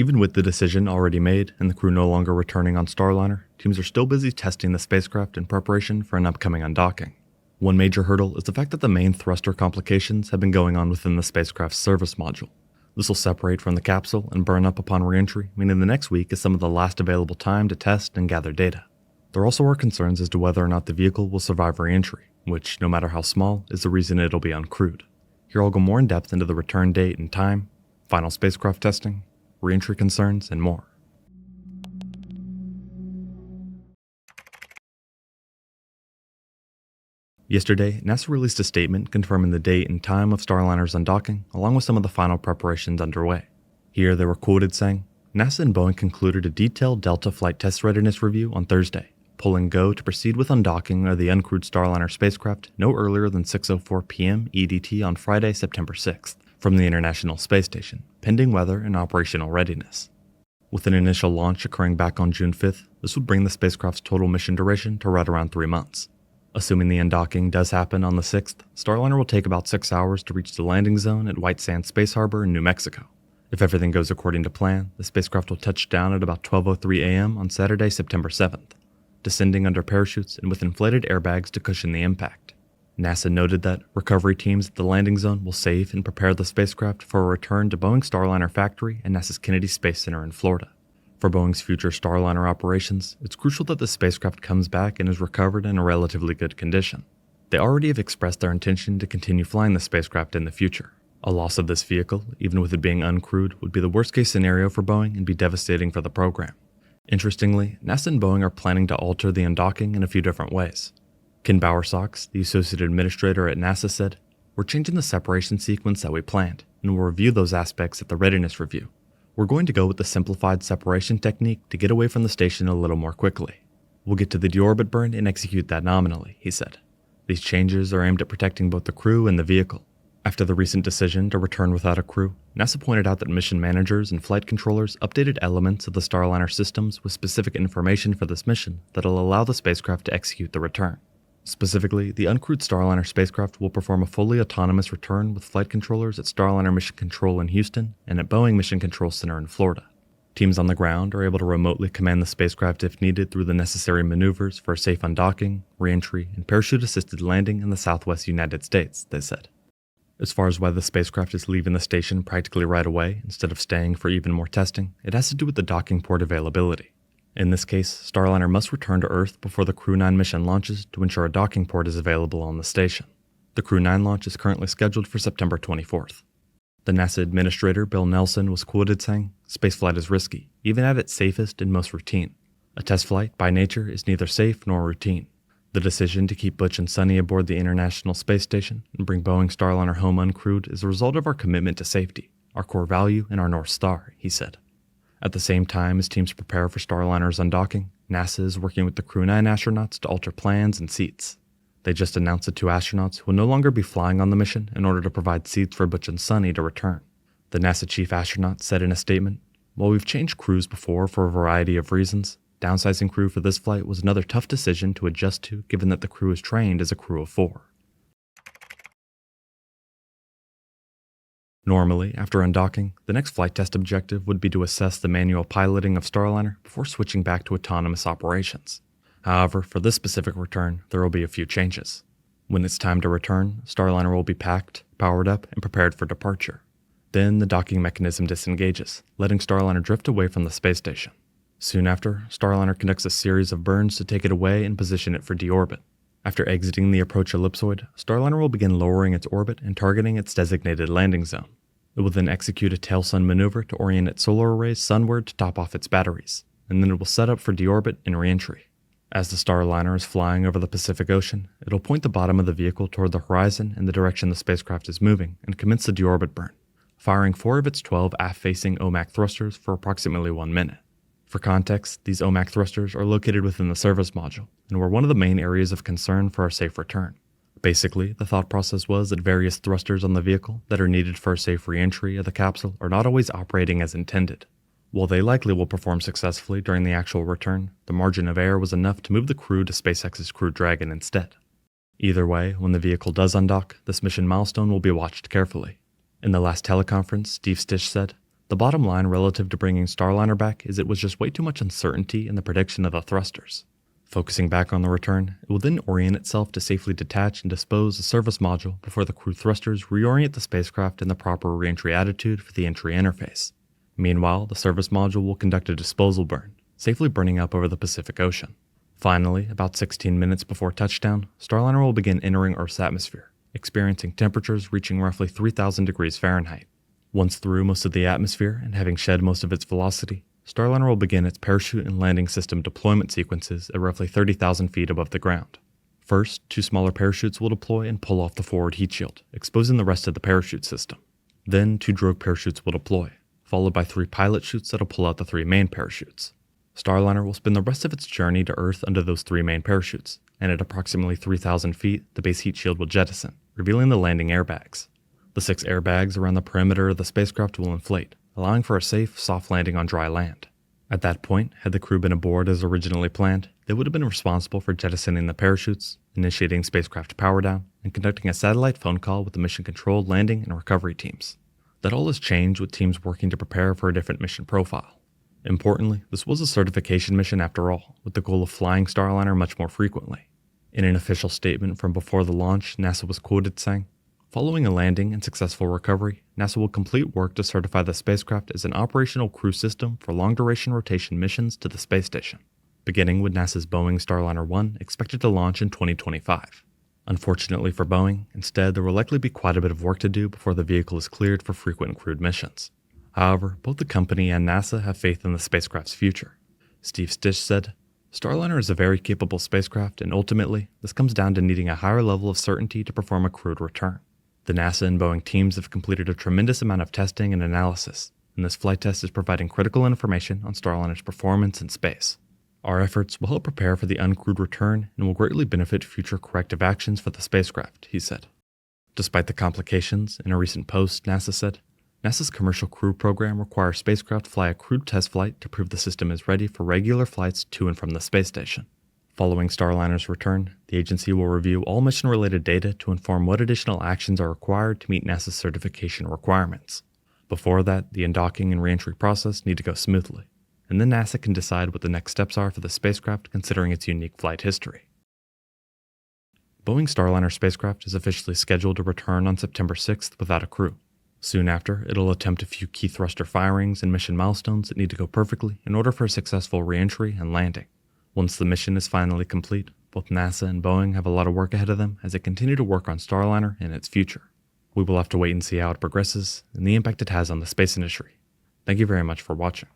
Even with the decision already made and the crew no longer returning on Starliner, teams are still busy testing the spacecraft in preparation for an upcoming undocking. One major hurdle is the fact that the main thruster complications have been going on within the spacecraft's service module. This will separate from the capsule and burn up upon reentry, meaning the next week is some of the last available time to test and gather data. There also are concerns as to whether or not the vehicle will survive reentry, which, no matter how small, is the reason it'll be uncrewed. Here I'll go more in depth into the return date and time, final spacecraft testing, reentry concerns, and more. Yesterday, NASA released a statement confirming the date and time of Starliner's undocking, along with some of the final preparations underway. Here they were quoted saying, NASA and Boeing concluded a detailed Delta flight test readiness review on Thursday, pulling go to proceed with undocking of the uncrewed Starliner spacecraft no earlier than 6:04 p.m. EDT on Friday, September 6th, from the International Space Station, pending weather and operational readiness. With an initial launch occurring back on June 5th, this would bring the spacecraft's total mission duration to right around 3 months. Assuming the undocking does happen on the 6th, Starliner will take about 6 hours to reach the landing zone at White Sands Space Harbor in New Mexico. If everything goes according to plan, the spacecraft will touch down at about 12:03 a.m. on Saturday, September 7th, descending under parachutes and with inflated airbags to cushion the impact. NASA noted that recovery teams at the landing zone will save and prepare the spacecraft for a return to Boeing's Starliner factory and NASA's Kennedy Space Center in Florida. For Boeing's future Starliner operations, it's crucial that the spacecraft comes back and is recovered in a relatively good condition. They already have expressed their intention to continue flying the spacecraft in the future. A loss of this vehicle, even with it being uncrewed, would be the worst-case scenario for Boeing and be devastating for the program. Interestingly, NASA and Boeing are planning to alter the undocking in a few different ways. Ken Bowersox, the Associate Administrator at NASA, said, "We're changing the separation sequence that we planned, and we'll review those aspects at the readiness review. We're going to go with the simplified separation technique to get away from the station a little more quickly. We'll get to the deorbit burn and execute that nominally," he said. These changes are aimed at protecting both the crew and the vehicle. After the recent decision to return without a crew, NASA pointed out that mission managers and flight controllers updated elements of the Starliner systems with specific information for this mission that'll allow the spacecraft to execute the return. Specifically, the uncrewed Starliner spacecraft will perform a fully autonomous return with flight controllers at Starliner Mission Control in Houston and at Boeing Mission Control Center in Florida. Teams on the ground are able to remotely command the spacecraft if needed through the necessary maneuvers for a safe undocking, reentry, and parachute-assisted landing in the southwest United States, they said. As far as why the spacecraft is leaving the station practically right away instead of staying for even more testing, it has to do with the docking port availability. In this case, Starliner must return to Earth before the Crew 9 mission launches to ensure a docking port is available on the station. The Crew 9 launch is currently scheduled for September 24th. The NASA Administrator Bill Nelson was quoted saying, "Spaceflight is risky, even at its safest and most routine. A test flight, by nature, is neither safe nor routine. The decision to keep Butch and Sunny aboard the International Space Station and bring Boeing Starliner home uncrewed is a result of our commitment to safety, our core value, and our North Star," he said. At the same time as teams prepare for Starliner's undocking, NASA is working with the Crew 9 astronauts to alter plans and seats. They just announced the 2 astronauts who will no longer be flying on the mission in order to provide seats for Butch and Sunny to return. The NASA chief astronaut said in a statement, "While we've changed crews before for a variety of reasons, downsizing crew for this flight was another tough decision to adjust to given that the crew is trained as a crew of 4. Normally, after undocking, the next flight test objective would be to assess the manual piloting of Starliner before switching back to autonomous operations. However, for this specific return, there will be a few changes. When it's time to return, Starliner will be packed, powered up, and prepared for departure. Then the docking mechanism disengages, letting Starliner drift away from the space station. Soon after, Starliner conducts a series of burns to take it away and position it for deorbit. After exiting the approach ellipsoid, Starliner will begin lowering its orbit and targeting its designated landing zone. It will then execute a tail-sun maneuver to orient its solar arrays sunward to top off its batteries, and then it will set up for deorbit and reentry. As the Starliner is flying over the Pacific Ocean, it'll point the bottom of the vehicle toward the horizon in the direction the spacecraft is moving and commence the deorbit burn, firing 4 of its 12 aft-facing OMAC thrusters for approximately 1 minute. For context, these OMAC thrusters are located within the service module and were one of the main areas of concern for our safe return. Basically, the thought process was that various thrusters on the vehicle that are needed for a safe re-entry of the capsule are not always operating as intended. While they likely will perform successfully during the actual return, the margin of error was enough to move the crew to SpaceX's Crew Dragon instead. Either way, when the vehicle does undock, this mission milestone will be watched carefully. In the last teleconference, Steve Stich said, The bottom line relative to bringing Starliner back is it was just way too much uncertainty in the prediction of the thrusters. Focusing back on the return, it will then orient itself to safely detach and dispose the service module before the crew thrusters reorient the spacecraft in the proper reentry attitude for the entry interface. Meanwhile, the service module will conduct a disposal burn, safely burning up over the Pacific Ocean. Finally, about 16 minutes before touchdown, Starliner will begin entering Earth's atmosphere, experiencing temperatures reaching roughly 3,000 degrees Fahrenheit. Once through most of the atmosphere and having shed most of its velocity, Starliner will begin its parachute and landing system deployment sequences at roughly 30,000 feet above the ground. First, 2 smaller parachutes will deploy and pull off the forward heat shield, exposing the rest of the parachute system. Then 2 drogue parachutes will deploy, followed by 3 pilot chutes that will pull out the 3 main parachutes. Starliner will spend the rest of its journey to Earth under those 3 main parachutes, and at approximately 3,000 feet, the base heat shield will jettison, revealing the landing airbags. The 6 airbags around the perimeter of the spacecraft will inflate, allowing for a safe, soft landing on dry land. At that point, had the crew been aboard as originally planned, they would have been responsible for jettisoning the parachutes, initiating spacecraft power down, and conducting a satellite phone call with the mission control, landing, and recovery teams. That all has changed with teams working to prepare for a different mission profile. Importantly, this was a certification mission after all, with the goal of flying Starliner much more frequently. In an official statement from before the launch, NASA was quoted saying, "Following a landing and successful recovery, NASA will complete work to certify the spacecraft as an operational crew system for long-duration rotation missions to the space station, beginning with NASA's Boeing Starliner 1 expected to launch in 2025. Unfortunately for Boeing, instead there will likely be quite a bit of work to do before the vehicle is cleared for frequent crewed missions. However, both the company and NASA have faith in the spacecraft's future." Steve Stich said, "Starliner is a very capable spacecraft, and ultimately, this comes down to needing a higher level of certainty to perform a crewed return. The NASA and Boeing teams have completed a tremendous amount of testing and analysis, and this flight test is providing critical information on Starliner's performance in space. Our efforts will help prepare for the uncrewed return and will greatly benefit future corrective actions for the spacecraft," he said. Despite the complications, in a recent post, NASA said, "NASA's commercial crew program requires spacecraft fly a crewed test flight to prove the system is ready for regular flights to and from the space station. Following Starliner's return, the agency will review all mission-related data to inform what additional actions are required to meet NASA's certification requirements. Before that, the undocking and reentry process need to go smoothly, and then NASA can decide what the next steps are for the spacecraft considering its unique flight history." Boeing Starliner spacecraft is officially scheduled to return on September 6th without a crew. Soon after, it'll attempt a few key thruster firings and mission milestones that need to go perfectly in order for a successful reentry and landing. Once the mission is finally complete, both NASA and Boeing have a lot of work ahead of them as they continue to work on Starliner and its future. We will have to wait and see how it progresses and the impact it has on the space industry. Thank you very much for watching.